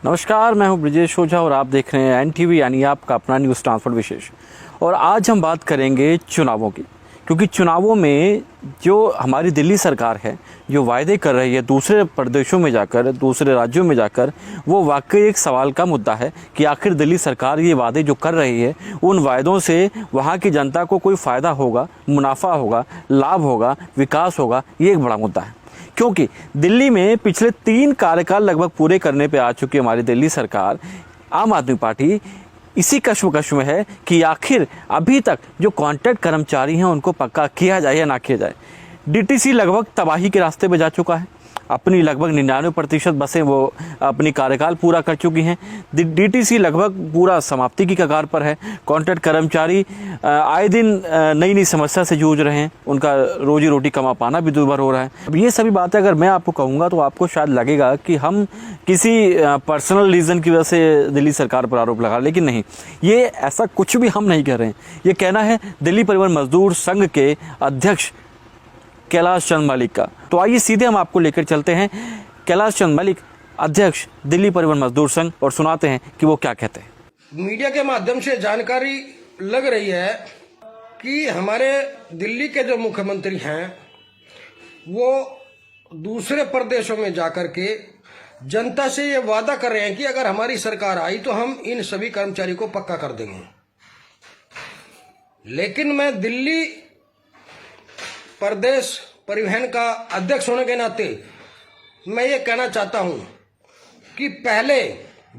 नमस्कार, मैं हूं ब्रिजेश ओझा और आप देख रहे हैं एनटीवी यानी आपका अपना न्यूज़ ट्रांसपोर्ट विशेष। और आज हम बात करेंगे चुनावों की, क्योंकि चुनावों में जो हमारी दिल्ली सरकार है जो वायदे कर रही है दूसरे प्रदेशों में जाकर, दूसरे राज्यों में जाकर, वो वाकई एक सवाल का मुद्दा है कि आखिर दिल्ली सरकार ये वादे जो कर रही है उन वायदों से वहाँ की जनता को कोई फ़ायदा होगा, मुनाफा होगा, लाभ होगा, विकास होगा, ये एक बड़ा मुद्दा है। क्योंकि दिल्ली में पिछले 3 कार्यकाल लगभग पूरे करने पे आ चुकी हमारी दिल्ली सरकार, आम आदमी पार्टी इसी कश्मकश में है कि आखिर अभी तक जो कॉन्ट्रैक्ट कर्मचारी हैं उनको पक्का किया जाए या ना किया जाए। डीटीसी लगभग तबाही के रास्ते पे जा चुका है, अपनी लगभग 99% बसें वो अपनी कार्यकाल पूरा कर चुकी हैं। डीटीसी लगभग पूरा समाप्ति की कगार पर है। कॉन्ट्रैक्ट कर्मचारी आए दिन नई नई समस्या से जूझ रहे हैं, उनका रोजी रोटी कमा पाना भी दुर्भर हो रहा है। अब ये सभी बातें अगर मैं आपको कहूँगा तो आपको शायद लगेगा कि हम किसी पर्सनल रीज़न की वजह से दिल्ली सरकार पर आरोप लगा, लेकिन नहीं, ये ऐसा कुछ भी हम नहीं कह रहे हैं। ये कहना है दिल्ली परिवहन मजदूर संघ के अध्यक्ष कैलाश चंद मलिक का। तो आइए सीधे हम आपको लेकर चलते हैं कैलाश चंद मलिक, अध्यक्ष दिल्ली परिवहन मजदूर संघ, और सुनाते हैं कि वो क्या कहते हैं। मीडिया के माध्यम से जानकारी लग रही है कि हमारे दिल्ली के जो मुख्यमंत्री हैं वो दूसरे प्रदेशों में जाकर के जनता से ये वादा कर रहे हैं कि अगर हमारी सरकार आई तो हम इन सभी कर्मचारी को पक्का कर देंगे। लेकिन मैं दिल्ली प्रदेश परिवहन का अध्यक्ष होने के नाते मैं ये कहना चाहता हूं कि पहले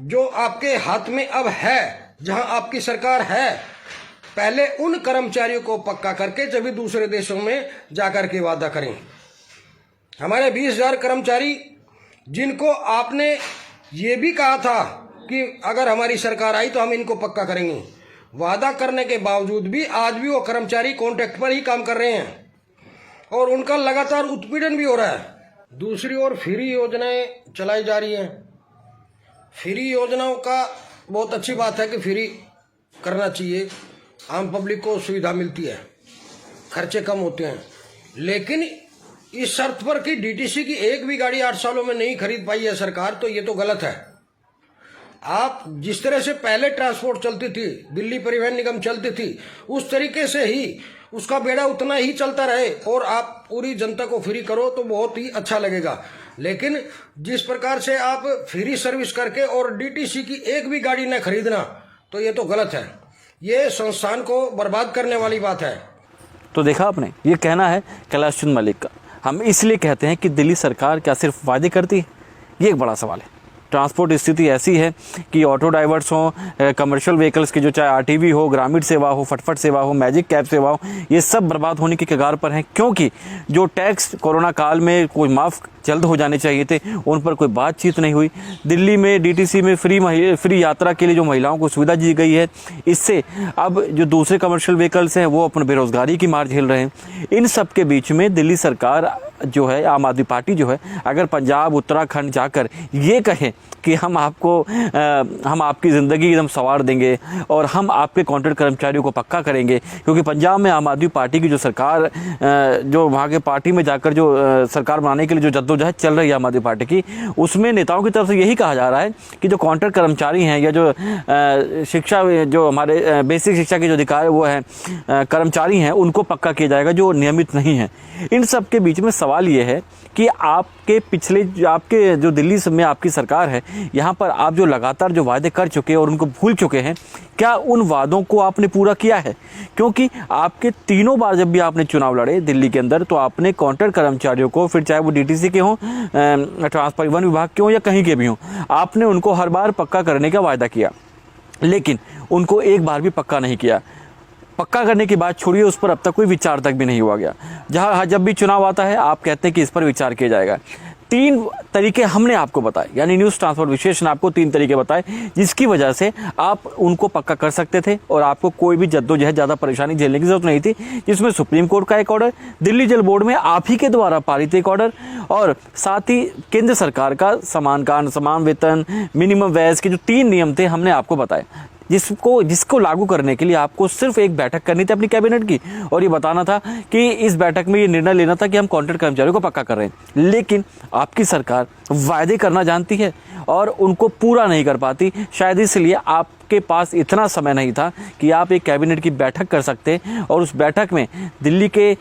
जो आपके हाथ में अब है, जहां आपकी सरकार है, पहले उन कर्मचारियों को पक्का करके जब भी दूसरे देशों में जाकर के वादा करें। हमारे 20,000 कर्मचारी जिनको आपने ये भी कहा था कि अगर हमारी सरकार आई तो हम इनको पक्का करेंगे, वादा करने के बावजूद भी आज भी वो कर्मचारी कॉन्ट्रैक्ट पर ही काम कर रहे हैं और उनका लगातार उत्पीड़न भी हो रहा है। दूसरी ओर फ्री योजनाएं चलाई जा रही हैं। फ्री योजनाओं का बहुत अच्छी बात है कि फ्री करना चाहिए, आम पब्लिक को सुविधा मिलती है, खर्चे कम होते हैं। लेकिन इस शर्त पर कि डीटीसी की एक भी गाड़ी 8 सालों में नहीं खरीद पाई है सरकार, तो ये तो गलत है। आप जिस तरह से पहले ट्रांसपोर्ट चलती थी, दिल्ली परिवहन निगम चलती थी, उस तरीके से ही उसका बेड़ा उतना ही चलता रहे और आप पूरी जनता को फ्री करो तो बहुत ही अच्छा लगेगा। लेकिन जिस प्रकार से आप फ्री सर्विस करके और डीटीसी की एक भी गाड़ी न खरीदना, तो ये तो गलत है, ये संस्थान को बर्बाद करने वाली बात है। तो देखा आपने, ये कहना है कैलाश चंद मलिक का। हम इसलिए कहते हैं कि दिल्ली सरकार क्या सिर्फ वादे करती है? ये एक बड़ा सवाल है। ट्रांसपोर्ट स्थिति ऐसी है कि ऑटो ड्राइवर्स हों, कमर्शियल व्हीकल्स की जो चाहे आरटीवी हो, ग्रामीण सेवा हो, फटफट सेवा हो, मैजिक कैब सेवा हो, ये सब बर्बाद होने की कगार पर हैं। क्योंकि जो टैक्स कोरोना काल में कोई माफ़ जल्द हो जाने चाहिए थे, उन पर कोई बातचीत नहीं हुई। दिल्ली में डीटीसी में फ्री यात्रा के लिए जो महिलाओं को सुविधा दी गई है, इससे अब जो दूसरे कमर्शियल व्हीकल्स हैं वो अपने बेरोजगारी की मार झेल रहे हैं। इन सब के बीच में दिल्ली सरकार जो है, आम आदमी पार्टी जो है, अगर पंजाब उत्तराखंड जाकर ये कहे कि हम आपकी ज़िंदगी एकदम संवार देंगे और हम आपके कॉन्ट्रैक्ट कर्मचारियों को पक्का करेंगे, क्योंकि पंजाब में आम आदमी पार्टी की जो सरकार, जो वहाँ के पार्टी में जाकर जो सरकार बनाने के लिए जो जद्दोजहद चल रही है आम आदमी पार्टी की, उसमें नेताओं की तरफ से यही कहा जा रहा है कि जो कॉन्ट्रैक्ट कर्मचारी हैं या जो शिक्षा, जो हमारे बेसिक शिक्षा के जो अधिकार वो हैं कर्मचारी हैं, उनको पक्का किया जाएगा जो नियमित नहीं हैं। इन सब के बीच में सवाल ये है कि आपके जो दिल्ली में आपकी सरकार है, यहाँ पर आप जो लगातार जो वादे कर चुके हैं और उनको भूल चुके हैं, क्या उन वादों को आपने पूरा किया है? क्योंकि आपके 3 बार जब भी आपने चुनाव लड़े दिल्ली के अंदर, तो आपने कॉन्ट्रैक्ट कर्मचारियों को, फिर चाहे वो डीटीसी के हों, परिवहन विभाग के हों या कहीं के भी हों, आपने उनको हर बार पक्का करने का वायदा किया, लेकिन उनको एक बार भी पक्का नहीं किया। पक्का करने की बात छोड़िए, उस पर अब तक कोई विचार तक भी नहीं हुआ गया। जब भी चुनाव आता है आप कहते हैं कि इस पर विचार किया जाएगा। 3 तरीके हमने आपको बताए, यानी न्यूज़ ट्रांसपोर्ट विशेष ने आपको 3 तरीके बताए जिसकी वजह से आप उनको पक्का कर सकते थे और आपको कोई भी जद्दोजहद ज़्यादा परेशानी झेलने की जरूरत नहीं थी, जिसमें सुप्रीम कोर्ट का एक ऑर्डर, दिल्ली जल बोर्ड में आप ही के द्वारा पारित एक ऑर्डर और साथ ही केंद्र सरकार का समान वेतन, मिनिमम वेज के जो 3 नियम थे हमने आपको बताए। जिसको लागू करने के लिए आपको सिर्फ एक बैठक करनी थी अपनी कैबिनेट की और ये बताना था कि इस बैठक में ये निर्णय लेना था कि हम कॉन्ट्रैक्ट कर्मचारियों को पक्का कर रहे हैं। लेकिन आपकी सरकार वायदे करना जानती है और उनको पूरा नहीं कर पाती। शायद इसलिए आपके पास इतना समय नहीं था कि आप एक कैबिनेट की बैठक कर सकते और उस बैठक में दिल्ली के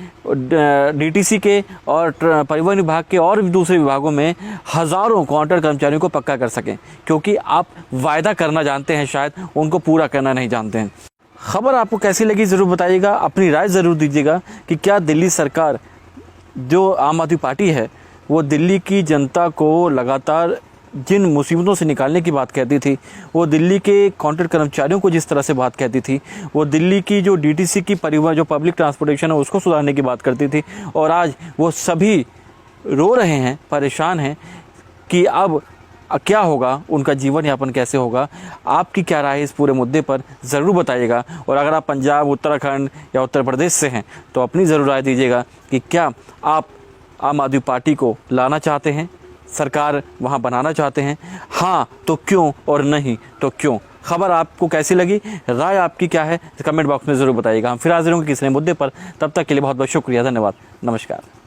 डीटीसी के और परिवहन विभाग के और भी दूसरे विभागों में हज़ारों कॉन्ट्रैक्ट कर्मचारियों को पक्का कर सकें, क्योंकि आप वायदा करना जानते हैं, शायद उनको पूरा करना नहीं जानते हैं। खबर आपको कैसी लगी ज़रूर बताइएगा, अपनी राय ज़रूर दीजिएगा कि क्या दिल्ली सरकार, जो आम आदमी पार्टी है, वो दिल्ली की जनता को लगातार जिन मुसीबतों से निकालने की बात कहती थी, वो दिल्ली के कॉन्ट्रैक्ट कर्मचारियों को जिस तरह से बात कहती थी, वो दिल्ली की जो डीटीसी की परिवहन जो पब्लिक ट्रांसपोर्टेशन है उसको सुधारने की बात करती थी, और आज वो सभी रो रहे हैं, परेशान हैं कि अब क्या होगा, उनका जीवन यापन कैसे होगा। आपकी क्या राय है इस पूरे मुद्दे पर ज़रूर बताइएगा। और अगर आप पंजाब, उत्तराखंड या उत्तर प्रदेश से हैं तो अपनी ज़रूर राय दीजिएगा कि क्या आप आम आदमी पार्टी को लाना चाहते हैं, सरकार वहां बनाना चाहते हैं, हाँ तो क्यों और नहीं तो क्यों। खबर आपको कैसी लगी, राय आपकी क्या है, कमेंट बॉक्स में ज़रूर बताइएगा। हम फिर हाजिर होंगे किसी नए मुद्दे पर। तब तक के लिए बहुत बहुत शुक्रिया, धन्यवाद, नमस्कार।